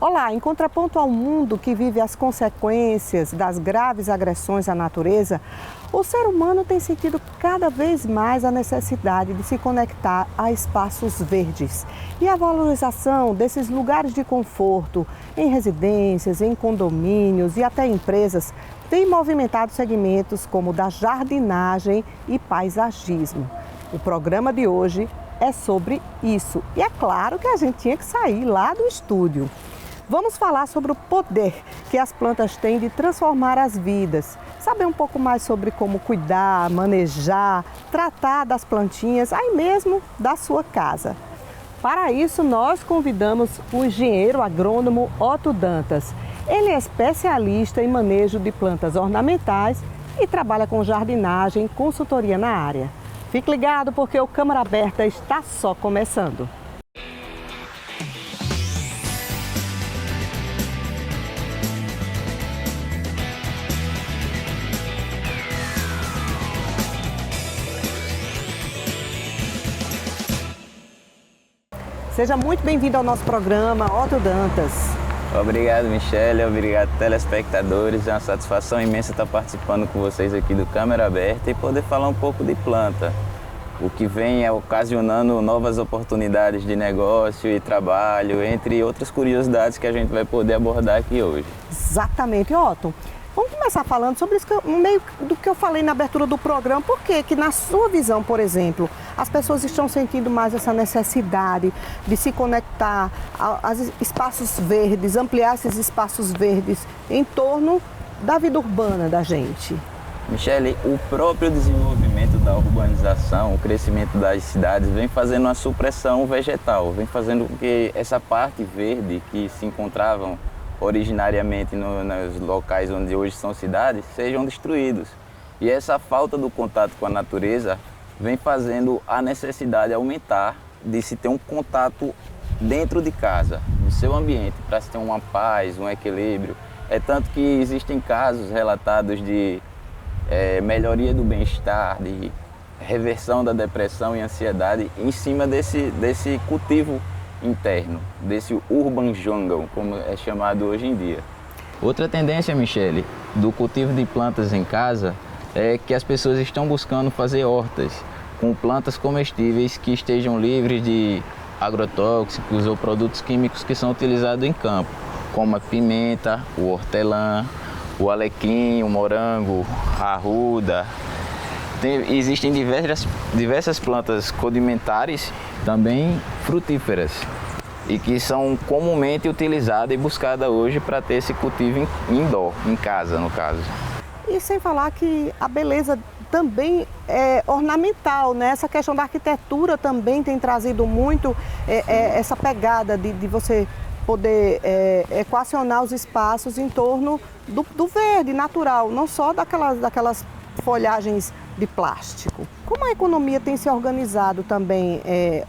Olá, em contraponto ao mundo que vive as consequências das graves agressões à natureza, o ser humano tem sentido cada vez mais a necessidade de se conectar a espaços verdes. E a valorização desses lugares de conforto em residências, em condomínios e até empresas tem movimentado segmentos como o da jardinagem e paisagismo. O programa de hoje é sobre isso. E é claro que a gente tinha que sair lá do estúdio. Vamos falar sobre o poder que as plantas têm de transformar as vidas. Saber um pouco mais sobre como cuidar, manejar, tratar das plantinhas, aí mesmo da sua casa. Para isso, nós convidamos o engenheiro agrônomo Otto Dantas. Ele é especialista em manejo de plantas ornamentais e trabalha com jardinagem e consultoria na área. Fique ligado porque o Câmara Aberta está só começando. Seja muito bem-vindo ao nosso programa, Otto Dantas. Obrigado, Michele. Obrigado, telespectadores. É uma satisfação imensa estar participando com vocês aqui do Câmara Aberta e poder falar um pouco de planta. O que vem é ocasionando novas oportunidades de negócio e trabalho, entre outras curiosidades que a gente vai poder abordar aqui hoje. Exatamente, Otto. Vamos começar falando sobre isso, no meio do que eu falei na abertura do programa. Por que na sua visão, por exemplo, as pessoas estão sentindo mais essa necessidade de se conectar a espaços verdes, ampliar esses espaços verdes em torno da vida urbana da gente? Michele, o próprio desenvolvimento da urbanização, o crescimento das cidades vem fazendo uma supressão vegetal, vem fazendo com que essa parte verde que se encontravam originariamente nos locais onde hoje são cidades, sejam destruídos. E essa falta do contato com a natureza vem fazendo a necessidade aumentar de se ter um contato dentro de casa, no seu ambiente, para se ter uma paz, um equilíbrio. É tanto que existem casos relatados de melhoria do bem-estar, de reversão da depressão e ansiedade em cima desse cultivo interno, desse urban jungle, como é chamado hoje em dia. Outra tendência, Michele, do cultivo de plantas em casa é que as pessoas estão buscando fazer hortas com plantas comestíveis que estejam livres de agrotóxicos ou produtos químicos que são utilizados em campo, como a pimenta, o hortelã, o alecrim, o morango, a arruda. Existem diversas plantas condimentares, também frutíferas, e que são comumente utilizadas e buscadas hoje para ter esse cultivo indoor, em casa no caso. E sem falar que a beleza também é ornamental, né? Essa questão da arquitetura também tem trazido muito essa pegada de você poder equacionar os espaços em torno do verde natural, não só daquelas folhagens de plástico. Como a economia tem se organizado também,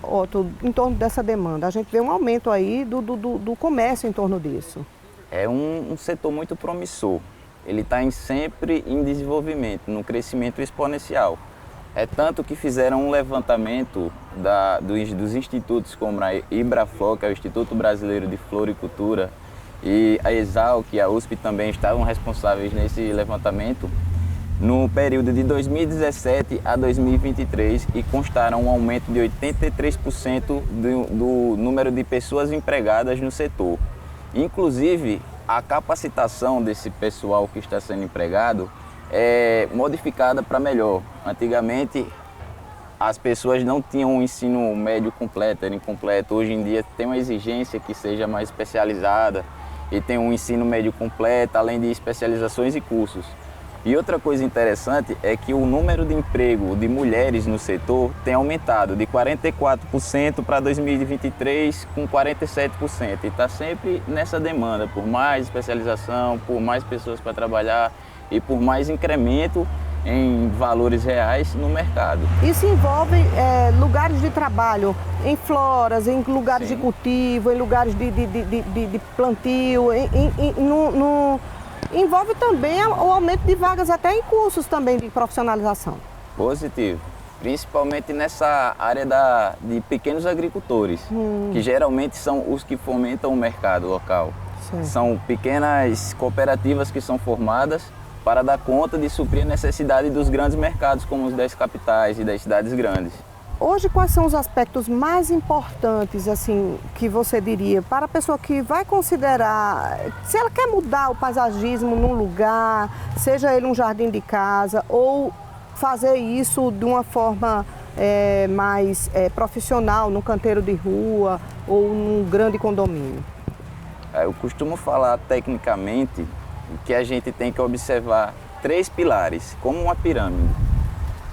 Otto, em torno dessa demanda? A gente vê um aumento aí do comércio em torno disso. É um setor muito promissor. Ele está sempre em desenvolvimento, no crescimento exponencial. É tanto que fizeram um levantamento dos institutos como a IBRAFLOR, que é o Instituto Brasileiro de Floricultura, e a ESALC e a USP também estavam responsáveis nesse levantamento no período de 2017 a 2023 e constaram um aumento de 83% do número de pessoas empregadas no setor. Inclusive, a capacitação desse pessoal que está sendo empregado é modificada para melhor. Antigamente, as pessoas não tinham um ensino médio completo, era incompleto. Hoje em dia tem uma exigência que seja mais especializada e tem um ensino médio completo, além de especializações e cursos. E outra coisa interessante é que o número de emprego de mulheres no setor tem aumentado de 44% para 2023 com 47%. E está sempre nessa demanda por mais especialização, por mais pessoas para trabalhar e por mais incremento em valores reais no mercado. Isso envolve lugares de trabalho, em floras, em lugares de cultivo, em lugares de plantio, envolve também o aumento de vagas até em cursos também de profissionalização. Positivo. Principalmente nessa área de pequenos agricultores, que geralmente são os que fomentam o mercado local. Sim. São pequenas cooperativas que são formadas para dar conta de suprir a necessidade dos grandes mercados, como os das capitais e das cidades grandes. Hoje, quais são os aspectos mais importantes, assim, que você diria, para a pessoa que vai considerar, se ela quer mudar o paisagismo num lugar, seja ele um jardim de casa, ou fazer isso de uma forma mais profissional, num canteiro de rua ou num grande condomínio? Eu costumo falar tecnicamente que a gente tem que observar 3 pilares, como uma pirâmide,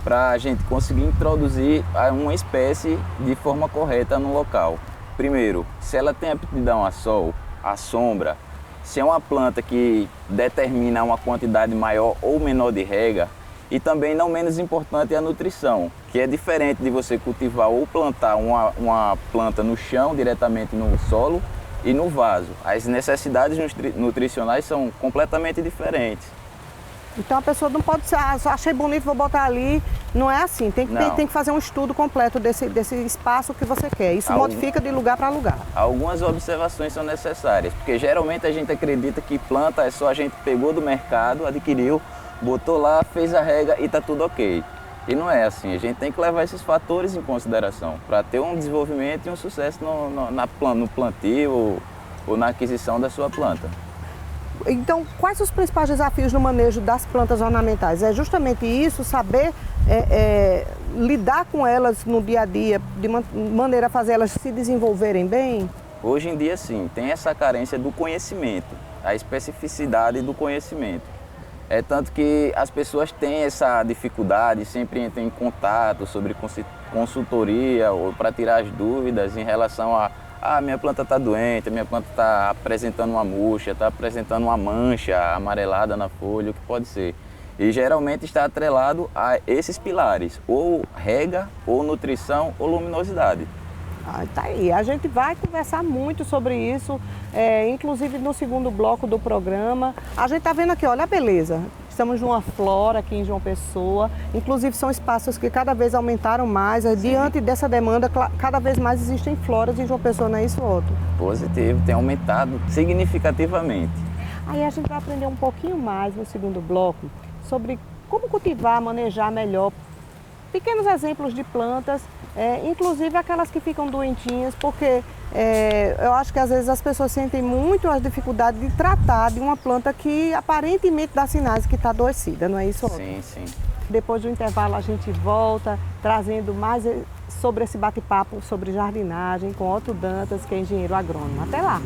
para a gente conseguir introduzir uma espécie de forma correta no local. Primeiro, se ela tem aptidão a sol, a sombra, se é uma planta que determina uma quantidade maior ou menor de rega, e também não menos importante é a nutrição, que é diferente de você cultivar ou plantar uma planta no chão, diretamente no solo, e no vaso. As necessidades nutricionais são completamente diferentes. Então a pessoa não pode ser, só achei bonito, vou botar ali. Não é assim, tem que fazer um estudo completo desse espaço que você quer. Isso modifica de lugar para lugar. Algumas observações são necessárias, porque geralmente a gente acredita que planta é só a gente pegou do mercado, adquiriu, botou lá, fez a rega e está tudo ok. E não é assim, a gente tem que levar esses fatores em consideração para ter um desenvolvimento e um sucesso no plantio ou na aquisição da sua planta. Então, quais os principais desafios no manejo das plantas ornamentais? É justamente isso, saber lidar com elas no dia a dia, de maneira a fazer elas se desenvolverem bem? Hoje em dia, sim, tem essa carência do conhecimento, a especificidade do conhecimento. É tanto que as pessoas têm essa dificuldade, sempre entram em contato sobre consultoria ou para tirar as dúvidas em relação a minha planta está doente, a minha planta está apresentando uma murcha, está apresentando uma mancha amarelada na folha, o que pode ser. E geralmente está atrelado a esses pilares, ou rega, ou nutrição, ou luminosidade. Tá aí, a gente vai conversar muito sobre isso, inclusive no segundo bloco do programa. A gente está vendo aqui, olha a beleza. Estamos numa flora aqui em João Pessoa, inclusive são espaços que cada vez aumentaram mais. Diante dessa demanda, cada vez mais existem floras em João Pessoa, não é isso, Otto? Positivo, tem aumentado significativamente. Aí a gente vai aprender um pouquinho mais no segundo bloco sobre como cultivar, manejar melhor pequenos exemplos de plantas, inclusive aquelas que ficam doentinhas, porque eu acho que às vezes as pessoas sentem muito a dificuldade de tratar de uma planta que aparentemente dá sinais que está adoecida, não é isso, Otto? Sim, sim. Depois do intervalo a gente volta trazendo mais sobre esse bate-papo sobre jardinagem com Otto Dantas, que é engenheiro agrônomo. Até lá!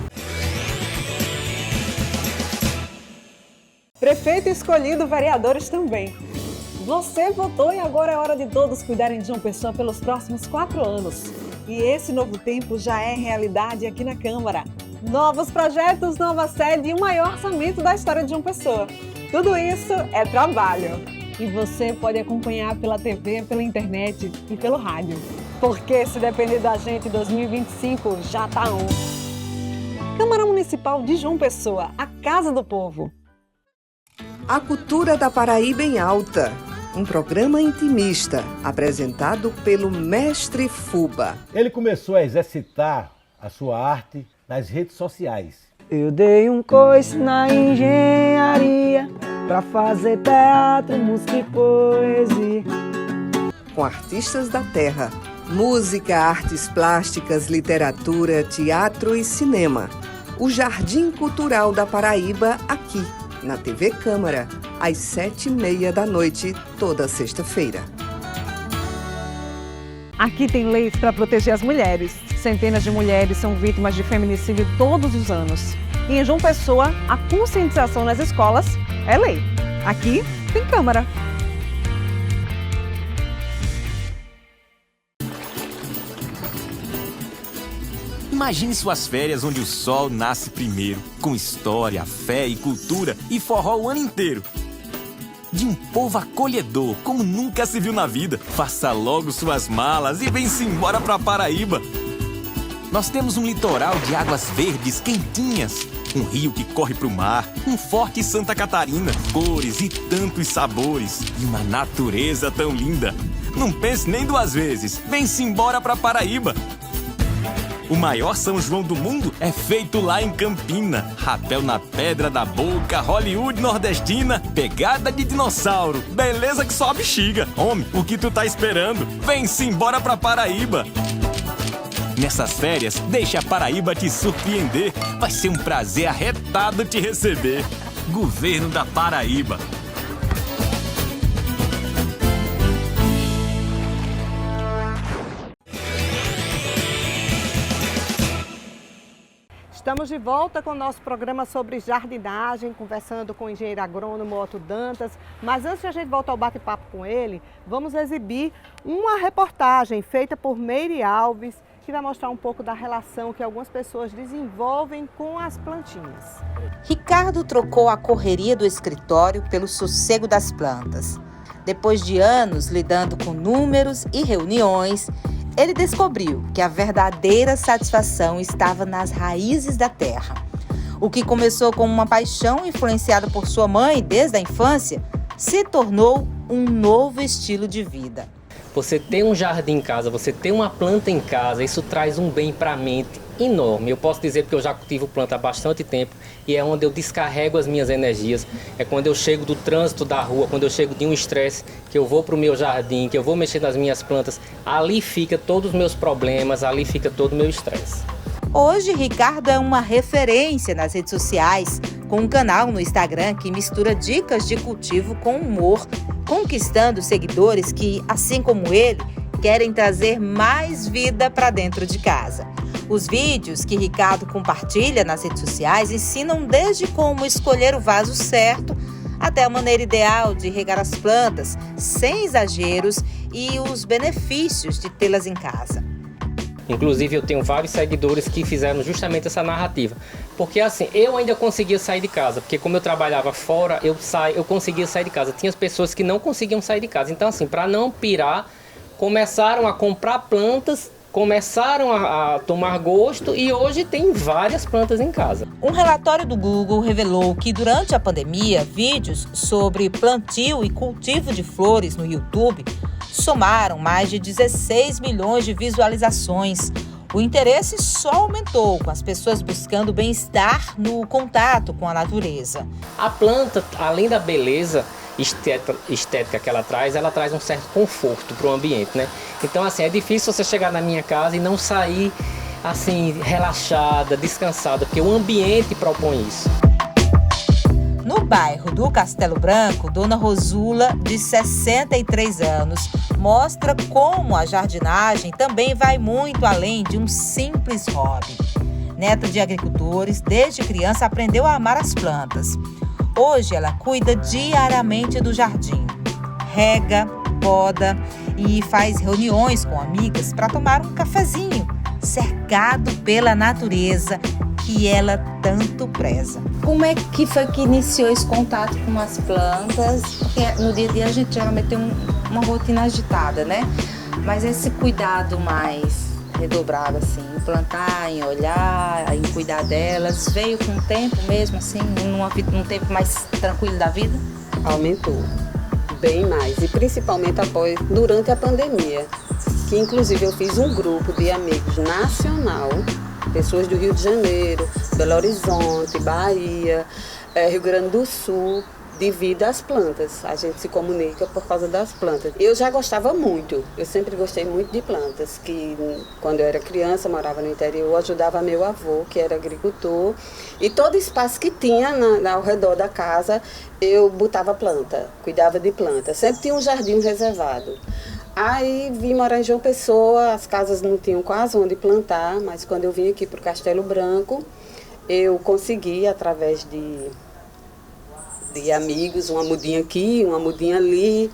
Prefeito escolhido, vereadores também. Você votou e agora é hora de todos cuidarem de João Pessoa pelos próximos 4 anos. E esse novo tempo já é realidade aqui na Câmara. Novos projetos, nova sede e o maior orçamento da história de João Pessoa. Tudo isso é trabalho. E você pode acompanhar pela TV, pela internet e pelo rádio. Porque se depender da gente, 2025 já tá on. Câmara Municipal de João Pessoa, a Casa do Povo. A Cultura da Paraíba em Alta. Um programa intimista, apresentado pelo Mestre Fuba. Ele começou a exercitar a sua arte nas redes sociais. Eu dei um coice na engenharia pra fazer teatro, música e poesia. Com artistas da terra, música, artes plásticas, literatura, teatro e cinema. O Jardim Cultural da Paraíba aqui, na TV Câmara, às 7h30 da noite, toda sexta-feira. Aqui tem leis para proteger as mulheres. Centenas de mulheres são vítimas de feminicídio todos os anos. E em João Pessoa, a conscientização nas escolas é lei. Aqui tem Câmara. Imagine suas férias onde o sol nasce primeiro, com história, fé e cultura e forró o ano inteiro. De um povo acolhedor, como nunca se viu na vida. Faça logo suas malas e vem-se embora pra Paraíba. Nós temos um litoral de águas verdes quentinhas, um rio que corre pro mar, um forte Santa Catarina, cores e tantos sabores, e uma natureza tão linda. Não pense nem 2 vezes, vem-se embora pra Paraíba. O maior São João do mundo é feito lá em Campina. Rapel na pedra da boca, Hollywood nordestina, pegada de dinossauro, beleza que só a bexiga. Homem, o que tu tá esperando? Vem-se embora pra Paraíba. Nessas férias, deixa a Paraíba te surpreender. Vai ser um prazer arretado te receber. Governo da Paraíba. Estamos de volta com o nosso programa sobre jardinagem, conversando com o engenheiro agrônomo Otto Dantas. Mas antes de a gente voltar ao bate-papo com ele, vamos exibir uma reportagem feita por Meire Alves, que vai mostrar um pouco da relação que algumas pessoas desenvolvem com as plantinhas. Ricardo trocou a correria do escritório pelo sossego das plantas. Depois de anos lidando com números e reuniões, ele descobriu que a verdadeira satisfação estava nas raízes da terra. O que começou como uma paixão influenciada por sua mãe desde a infância, se tornou um novo estilo de vida. Você ter um jardim em casa, você ter uma planta em casa, isso traz um bem para a mente enorme. Eu posso dizer porque eu já cultivo planta há bastante tempo e é onde eu descarrego as minhas energias. É quando eu chego do trânsito da rua, quando eu chego de um estresse, que eu vou para o meu jardim, que eu vou mexer nas minhas plantas, ali fica todos os meus problemas, ali fica todo o meu estresse. Hoje, Ricardo é uma referência nas redes sociais, com um canal no Instagram que mistura dicas de cultivo com humor, conquistando seguidores que, assim como ele, querem trazer mais vida para dentro de casa. Os vídeos que Ricardo compartilha nas redes sociais ensinam desde como escolher o vaso certo até a maneira ideal de regar as plantas, sem exageros, e os benefícios de tê-las em casa. Inclusive, eu tenho vários seguidores que fizeram justamente essa narrativa. Porque assim, eu ainda conseguia sair de casa, porque como eu trabalhava fora, eu conseguia sair de casa. Tinha as pessoas que não conseguiam sair de casa. Então assim, para não pirar, começaram a comprar plantas, começaram a tomar gosto e hoje tem várias plantas em casa. Um relatório do Google revelou que durante a pandemia, vídeos sobre plantio e cultivo de flores no YouTube somaram mais de 16 milhões de visualizações. O interesse só aumentou com as pessoas buscando bem-estar no contato com a natureza. A planta, além da beleza estética que ela traz um certo conforto para o ambiente, né? Então, assim, é difícil você chegar na minha casa e não sair, assim, relaxada, descansada, porque o ambiente propõe isso. No bairro do Castelo Branco, Dona Rosula, de 63 anos, mostra como a jardinagem também vai muito além de um simples hobby. Neta de agricultores, desde criança aprendeu a amar as plantas. Hoje ela cuida diariamente do jardim, rega, poda e faz reuniões com amigas para tomar um cafezinho, cercado pela natureza que ela tanto preza. Como é que foi que iniciou esse contato com as plantas? Porque no dia a dia a gente geralmente tem uma rotina agitada, né? Mas esse cuidado mais redobrado, assim, em plantar, em olhar, em cuidar delas, veio com o tempo mesmo, assim, num tempo mais tranquilo da vida? Aumentou, bem mais, e principalmente durante a pandemia, que inclusive eu fiz um grupo de amigos nacional, pessoas do Rio de Janeiro, Belo Horizonte, Bahia, Rio Grande do Sul, devido às plantas. A gente se comunica por causa das plantas. Eu já gostava muito, eu sempre gostei muito de plantas, que quando eu era criança, morava no interior, ajudava meu avô, que era agricultor, e todo espaço que tinha ao redor da casa, eu botava planta, cuidava de planta. Sempre tinha um jardim reservado. Aí vim morar em João Pessoa, as casas não tinham quase onde plantar, mas quando eu vim aqui para o Castelo Branco, eu consegui, através de amigos, uma mudinha aqui, uma mudinha ali,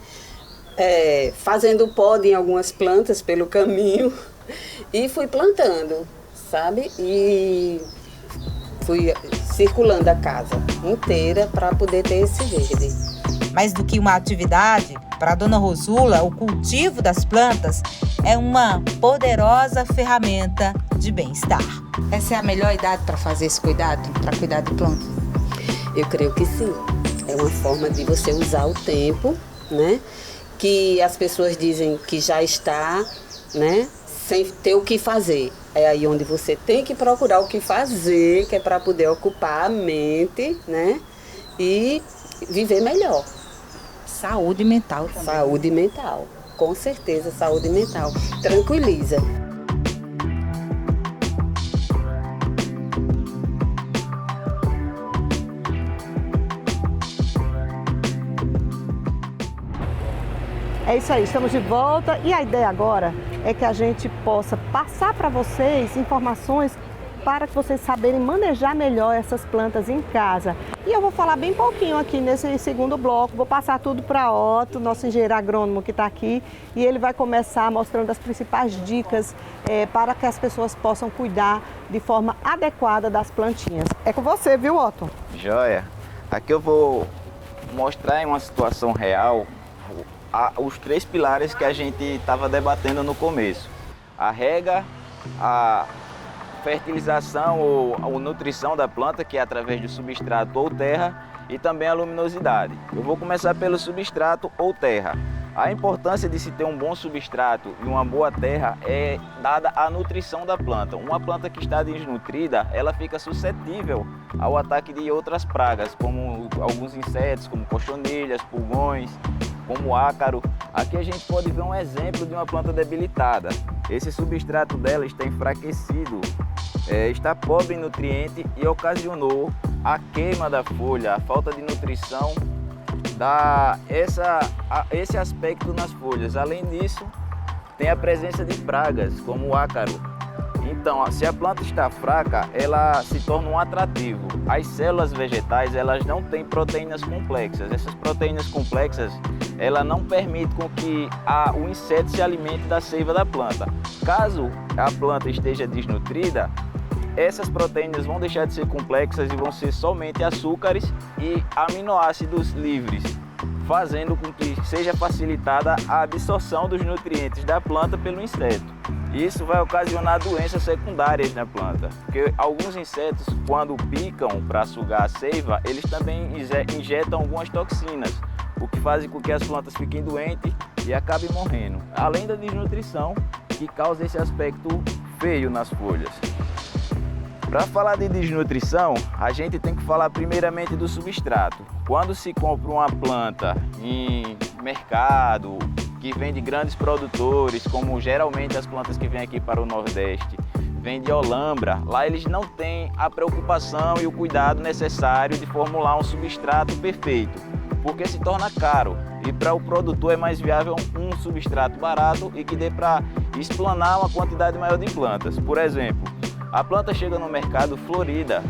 fazendo poda em algumas plantas pelo caminho e fui plantando, sabe? E fui circulando a casa inteira para poder ter esse verde. Mais do que uma atividade, para a Dona Rosula, o cultivo das plantas é uma poderosa ferramenta de bem-estar. Essa é a melhor idade para fazer esse cuidado, para cuidar de plantas? Eu creio que sim. É uma forma de você usar o tempo, né? Que as pessoas dizem que já está, né? Sem ter o que fazer. É aí onde você tem que procurar o que fazer, que é para poder ocupar a mente, né? E viver melhor. Saúde mental também. Saúde mental, com certeza, saúde mental. Tranquiliza. É isso aí, estamos de volta e a ideia agora é que a gente possa passar para vocês informações para que vocês saberem manejar melhor essas plantas em casa. E eu vou falar bem pouquinho aqui nesse segundo bloco, vou passar tudo para Otto, nosso engenheiro agrônomo que está aqui, e ele vai começar mostrando as principais dicas para que as pessoas possam cuidar de forma adequada das plantinhas. É com você, viu, Otto? Joia! Aqui eu vou mostrar em uma situação real os 3 pilares que a gente estava debatendo no começo. A rega, a fertilização ou nutrição da planta, que é através do substrato ou terra, e também a luminosidade. Eu vou começar pelo substrato ou terra. A importância de se ter um bom substrato e uma boa terra é dada à nutrição da planta. Uma planta que está desnutrida, ela fica suscetível ao ataque de outras pragas, como alguns insetos, como cochonilhas, pulgões, como ácaro. Aqui a gente pode ver um exemplo de uma planta debilitada. Esse substrato dela está enfraquecido, está pobre em nutriente e ocasionou a queima da folha, a falta de nutrição dá esse aspecto nas folhas. Além disso, tem a presença de pragas, como o ácaro. Então, se a planta está fraca, ela se torna um atrativo. As células vegetais, elas não têm proteínas complexas. Essas proteínas complexas, ela não permite com que o inseto se alimente da seiva da planta. Caso a planta esteja desnutrida, essas proteínas vão deixar de ser complexas e vão ser somente açúcares e aminoácidos livres, fazendo com que seja facilitada a absorção dos nutrientes da planta pelo inseto. Isso vai ocasionar doenças secundárias na planta, porque alguns insetos, quando picam para sugar a seiva, eles também injetam algumas toxinas, o que faz com que as plantas fiquem doentes e acabem morrendo, além da desnutrição que causa esse aspecto feio nas folhas. Para falar de desnutrição, a gente tem que falar primeiramente do substrato. Quando se compra uma planta em mercado, que vem de grandes produtores, como geralmente as plantas que vêm aqui para o Nordeste, vem de Olambra, lá eles não têm a preocupação e o cuidado necessário de formular um substrato perfeito, porque se torna caro. E para o produtor é mais viável um substrato barato e que dê para explanar uma quantidade maior de plantas. Por exemplo, a planta chega no mercado florida,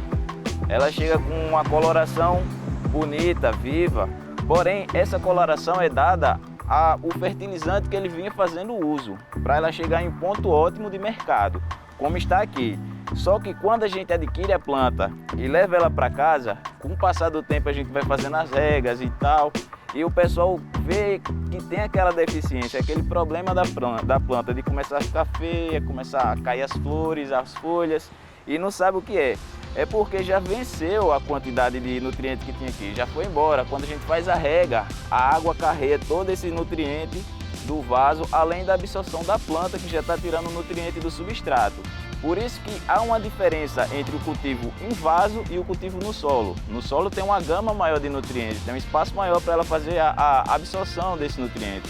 ela chega com uma coloração bonita, viva, porém essa coloração é dada ao fertilizante que ele vinha fazendo uso, para ela chegar em ponto ótimo de mercado, como está aqui. Só que quando a gente adquire a planta e leva ela para casa, com o passar do tempo a gente vai fazendo as regas e tal, e o pessoal vê que tem aquela deficiência, aquele problema da planta de começar a ficar feia, começar a cair as flores, as folhas, e não sabe o que é. É porque já venceu a quantidade de nutriente que tinha aqui, já foi embora. Quando a gente faz a rega, a água carrega todo esse nutriente do vaso, além da absorção da planta que já está tirando o nutriente do substrato. Por isso que há uma diferença entre o cultivo em vaso e o cultivo no solo. No solo tem uma gama maior de nutrientes, tem um espaço maior para ela fazer a absorção desse nutriente.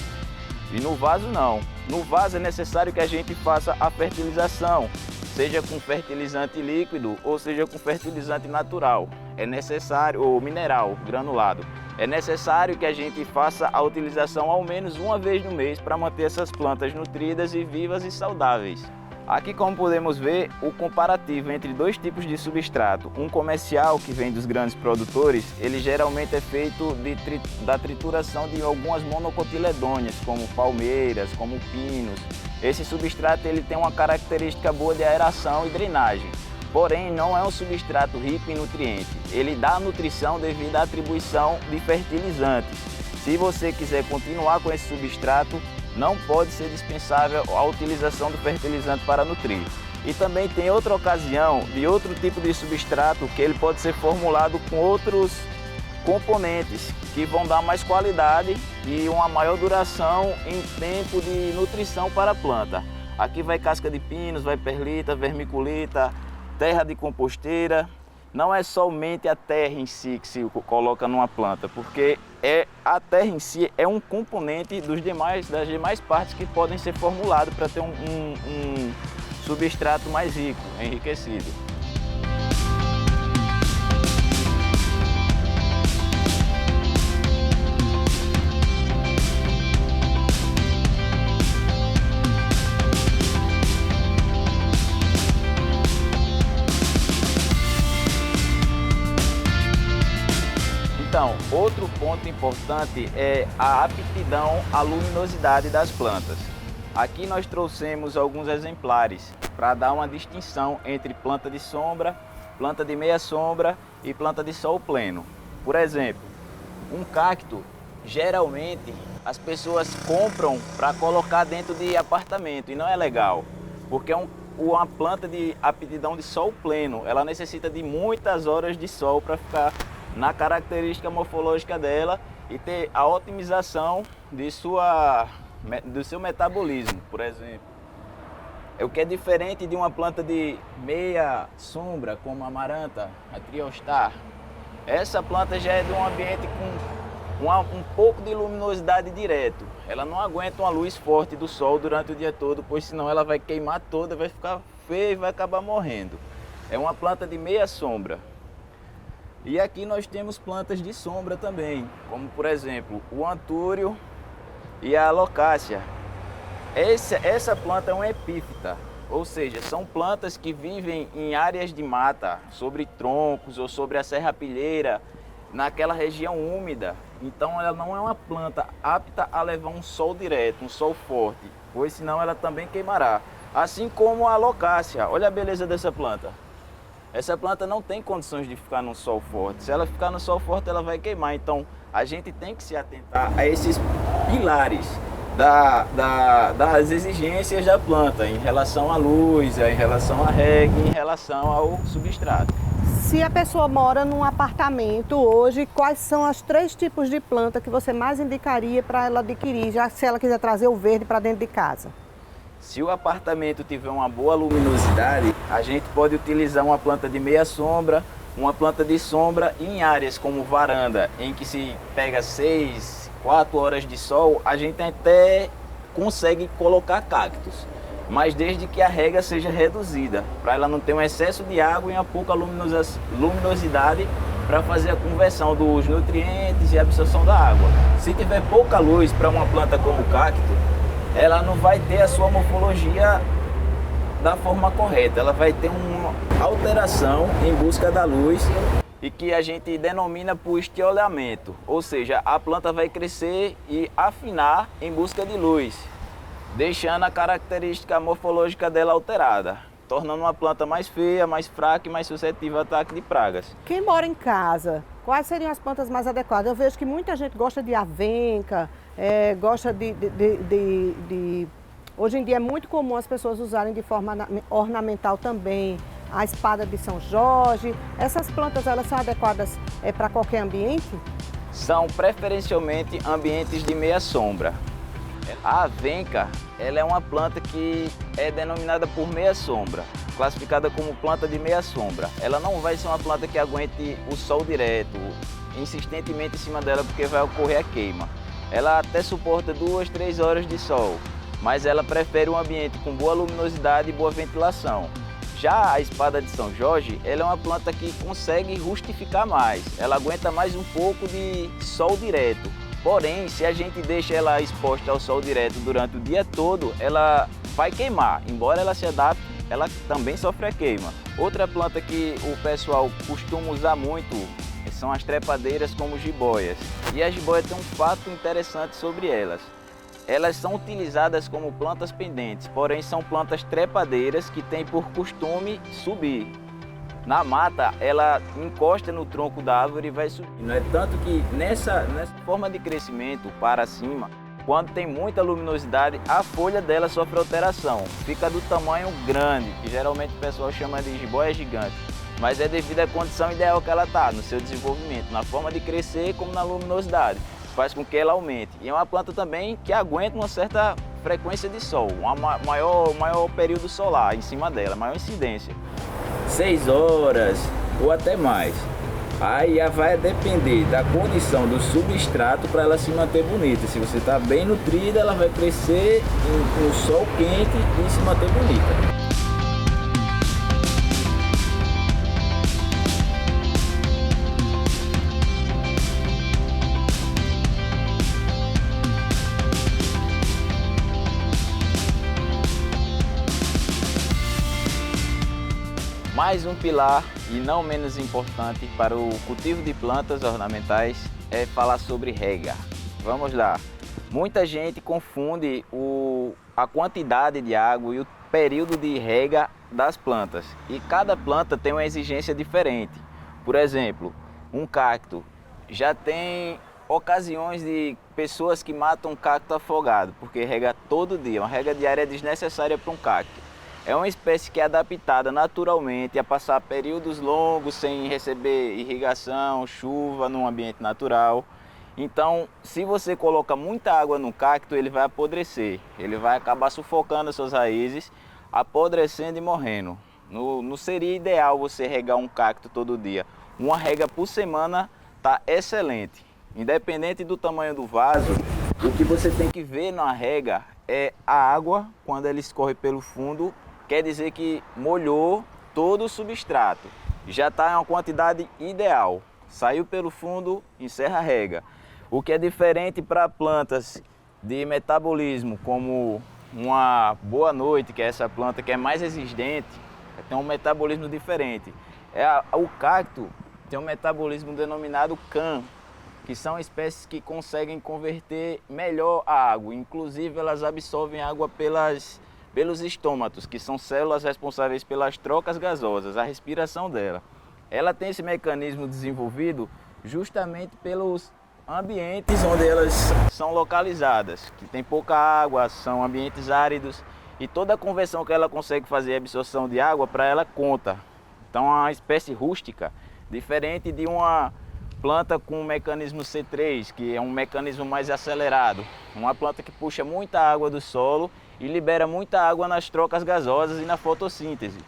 E no vaso não. No vaso é necessário que a gente faça a fertilização, seja com fertilizante líquido ou seja com fertilizante natural. É necessário, ou mineral, granulado. É necessário que a gente faça a utilização ao menos uma vez no mês para manter essas plantas nutridas e vivas e saudáveis. Aqui, como podemos ver, o comparativo entre dois tipos de substrato. Um comercial, que vem dos grandes produtores, ele geralmente é feito da trituração de algumas monocotiledôneas, como palmeiras, como pinos. Esse substrato ele tem uma característica boa de aeração e drenagem, porém não é um substrato rico em nutrientes. Ele dá nutrição devido à atribuição de fertilizantes. Se você quiser continuar com esse substrato, não pode ser dispensável a utilização do fertilizante para nutrir. E também tem outra ocasião de outro tipo de substrato que ele pode ser formulado com outros componentes que vão dar mais qualidade e uma maior duração em tempo de nutrição para a planta. Aqui vai casca de pinos, vai perlita, vermiculita, terra de composteira. Não é somente a terra em si que se coloca numa planta, porque a terra em si é um componente das demais partes que podem ser formuladas para ter um substrato mais rico, enriquecido. Então, outro ponto importante é a aptidão à luminosidade das plantas. Aqui nós trouxemos alguns exemplares para dar uma distinção entre planta de sombra, planta de meia sombra e planta de sol pleno. Por exemplo, um cacto, geralmente as pessoas compram para colocar dentro de apartamento e não é legal, porque uma planta de aptidão de sol pleno, ela necessita de muitas horas de sol para ficar na característica morfológica dela e ter a otimização do seu metabolismo, por exemplo. O que é diferente de uma planta de meia sombra, como a amaranta, a triostar. Essa planta já é de um ambiente com um pouco de luminosidade direto. Ela não aguenta uma luz forte do sol durante o dia todo, pois senão ela vai queimar toda, vai ficar feia e vai acabar morrendo. É uma planta de meia sombra. E aqui nós temos plantas de sombra também, como por exemplo o antúrio e a alocácia. Essa planta é uma epífita, ou seja, são plantas que vivem em áreas de mata, sobre troncos ou sobre a serrapilheira, naquela região úmida. Então ela não é uma planta apta a levar um sol direto, um sol forte, pois senão ela também queimará. Assim como a alocácia, olha a beleza dessa planta. Essa planta não tem condições de ficar no sol forte. Se ela ficar no sol forte, ela vai queimar. Então, a gente tem que se atentar a esses pilares das exigências da planta, em relação à luz, em relação à rega, em relação ao substrato. Se a pessoa mora num apartamento hoje, quais são os 3 tipos de planta que você mais indicaria para ela adquirir, já se ela quiser trazer o verde para dentro de casa? Se o apartamento tiver uma boa luminosidade, a gente pode utilizar uma planta de meia sombra, uma planta de sombra, e em áreas como varanda, em que se pega 4 horas de sol, a gente até consegue colocar cactos, mas desde que a rega seja reduzida, para ela não ter um excesso de água e uma pouca luminosidade para fazer a conversão dos nutrientes e a absorção da água. Se tiver pouca luz para uma planta como o cacto, ela não vai ter a sua morfologia da forma correta, ela vai ter uma alteração em busca da luz e que a gente denomina por estiolamento, ou seja, a planta vai crescer e afinar em busca de luz, deixando a característica morfológica dela alterada, tornando uma planta mais feia, mais fraca e mais suscetível a ataque de pragas. Quem mora em casa, quais seriam as plantas mais adequadas? Eu vejo que muita gente gosta de avenca, gosta Hoje em dia é muito comum as pessoas usarem de forma ornamental também a espada de São Jorge. Essas plantas, elas são adequadas para qualquer ambiente? São preferencialmente ambientes de meia sombra. A avenca, ela é uma planta que é denominada por meia sombra, classificada como planta de meia sombra. Ela não vai ser uma planta que aguente o sol direto, insistentemente em cima dela, porque vai ocorrer a queima. Ela até suporta 2, 3 horas de sol, mas ela prefere um ambiente com boa luminosidade e boa ventilação. Já a espada de São Jorge, ela é uma planta que consegue rustificar mais, ela aguenta mais um pouco de sol direto. Porém, se a gente deixa ela exposta ao sol direto durante o dia todo, ela vai queimar. Embora ela se adapte, ela também sofre a queima. Outra planta que o pessoal costuma usar muito são as trepadeiras como jiboias. E as jiboias têm um fato interessante sobre elas. Elas são utilizadas como plantas pendentes, porém são plantas trepadeiras que têm por costume subir. Na mata, ela encosta no tronco da árvore e vai subir. Não é tanto que nessa forma de crescimento para cima, quando tem muita luminosidade, a folha dela sofre alteração. Fica do tamanho grande, que geralmente o pessoal chama de jiboia gigante. Mas é devido à condição ideal que ela está, no seu desenvolvimento, na forma de crescer como na luminosidade. Faz com que ela aumente. E é uma planta também que aguenta uma certa frequência de sol, maior período solar em cima dela, maior incidência. 6 horas ou até mais. Aí vai depender da condição do substrato para ela se manter bonita. Se você está bem nutrida, ela vai crescer no sol quente e se manter bonita. Mais um pilar, e não menos importante, para o cultivo de plantas ornamentais é falar sobre rega. Vamos lá. Muita gente confunde a quantidade de água e o período de rega das plantas. E cada planta tem uma exigência diferente. Por exemplo, um cacto já tem ocasiões de pessoas que matam um cacto afogado, porque rega todo dia. Uma rega diária é desnecessária para um cacto. É uma espécie que é adaptada naturalmente a passar períodos longos sem receber irrigação, chuva, num ambiente natural. Então, se você coloca muita água no cacto, ele vai apodrecer. Ele vai acabar sufocando as suas raízes, apodrecendo e morrendo. Não seria ideal você regar um cacto todo dia. Uma rega por semana está excelente. Independente do tamanho do vaso, o que você tem que ver na rega é a água, quando ela escorre pelo fundo, quer dizer que molhou todo o substrato. Já está em uma quantidade ideal. Saiu pelo fundo, encerra a rega. O que é diferente para plantas de metabolismo, como uma boa noite, que é essa planta que é mais exigente, tem um metabolismo diferente. O cacto tem um metabolismo denominado CAM, que são espécies que conseguem converter melhor a água. Inclusive, elas absorvem água pelos estômatos, que são células responsáveis pelas trocas gasosas, a respiração dela. Ela tem esse mecanismo desenvolvido justamente pelos ambientes onde elas são localizadas, que tem pouca água, são ambientes áridos, e toda a conversão que ela consegue fazer, a absorção de água, para ela conta. Então é uma espécie rústica, diferente de uma planta com o mecanismo C3, que é um mecanismo mais acelerado. Uma planta que puxa muita água do solo e libera muita água nas trocas gasosas e na fotossíntese.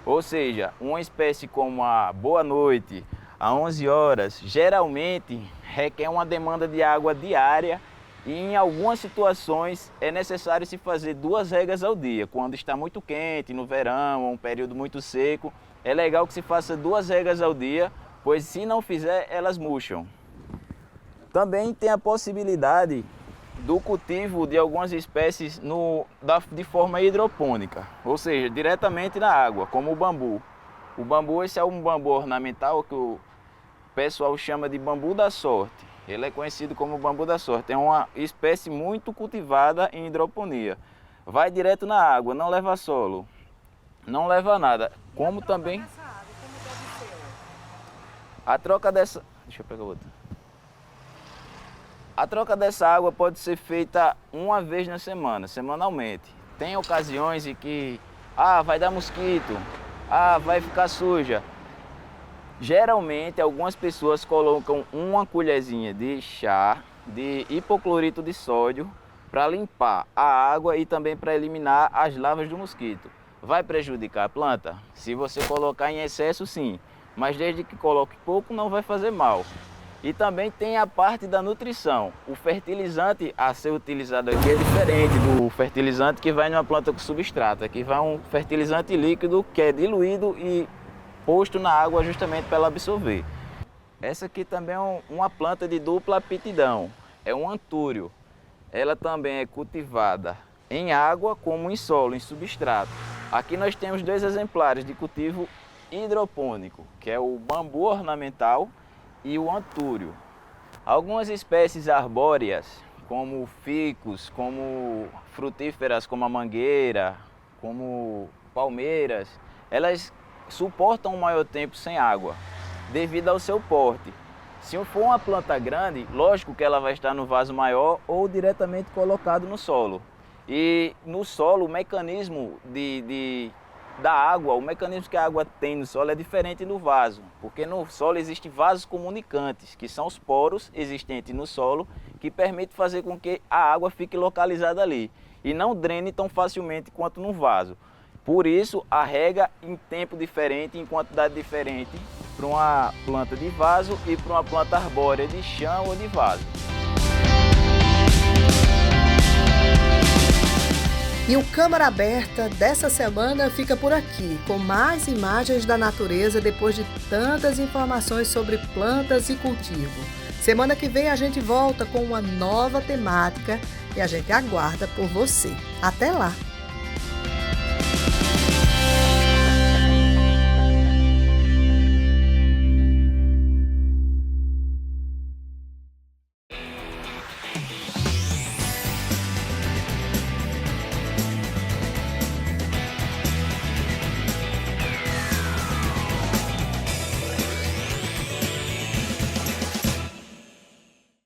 Ou seja, uma espécie como a boa noite, a 11 horas, geralmente requer uma demanda de água diária e em algumas situações é necessário se fazer 2 regas ao dia. Quando está muito quente, no verão, ou um período muito seco, é legal que se faça 2 regas ao dia, pois se não fizer, elas murcham. Também tem a possibilidade do cultivo de algumas espécies de forma hidropônica, ou seja, diretamente na água, como o bambu. O bambu, esse é um bambu ornamental que o pessoal chama de bambu da sorte. Ele é conhecido como bambu da sorte. É uma espécie muito cultivada em hidroponia. Vai direto na água, não leva solo, não leva nada. Como também a troca dessa... Deixa eu pegar outra. A troca dessa água pode ser feita uma vez na semana, semanalmente. Tem ocasiões em que vai dar mosquito, vai ficar suja. Geralmente, algumas pessoas colocam uma colherzinha de chá de hipoclorito de sódio para limpar a água e também para eliminar as larvas do mosquito. Vai prejudicar a planta? Se você colocar em excesso, sim. Mas desde que coloque pouco, não vai fazer mal. E também tem a parte da nutrição. O fertilizante a ser utilizado aqui é diferente do fertilizante que vai numa planta com substrato. Aqui vai um fertilizante líquido que é diluído e posto na água justamente para ela absorver. Essa aqui também é uma planta de dupla aptidão. É um antúrio. Ela também é cultivada em água como em solo, em substrato. Aqui nós temos 2 exemplares de cultivo hidropônico, que é o bambu ornamental e o antúrio. Algumas espécies arbóreas, como ficus, como frutíferas como a mangueira, como palmeiras, elas suportam um maior tempo sem água, devido ao seu porte. Se for uma planta grande, lógico que ela vai estar no vaso maior ou diretamente colocado no solo. E no solo, o mecanismo da água, o mecanismo que a água tem no solo é diferente do vaso, porque no solo existem vasos comunicantes, que são os poros existentes no solo, que permite fazer com que a água fique localizada ali e não drene tão facilmente quanto no vaso. Por isso, a rega em tempo diferente, em quantidade diferente, para uma planta de vaso e para uma planta arbórea de chão ou de vaso. E o Câmara Aberta dessa semana fica por aqui, com mais imagens da natureza depois de tantas informações sobre plantas e cultivo. Semana que vem a gente volta com uma nova temática e a gente aguarda por você. Até lá!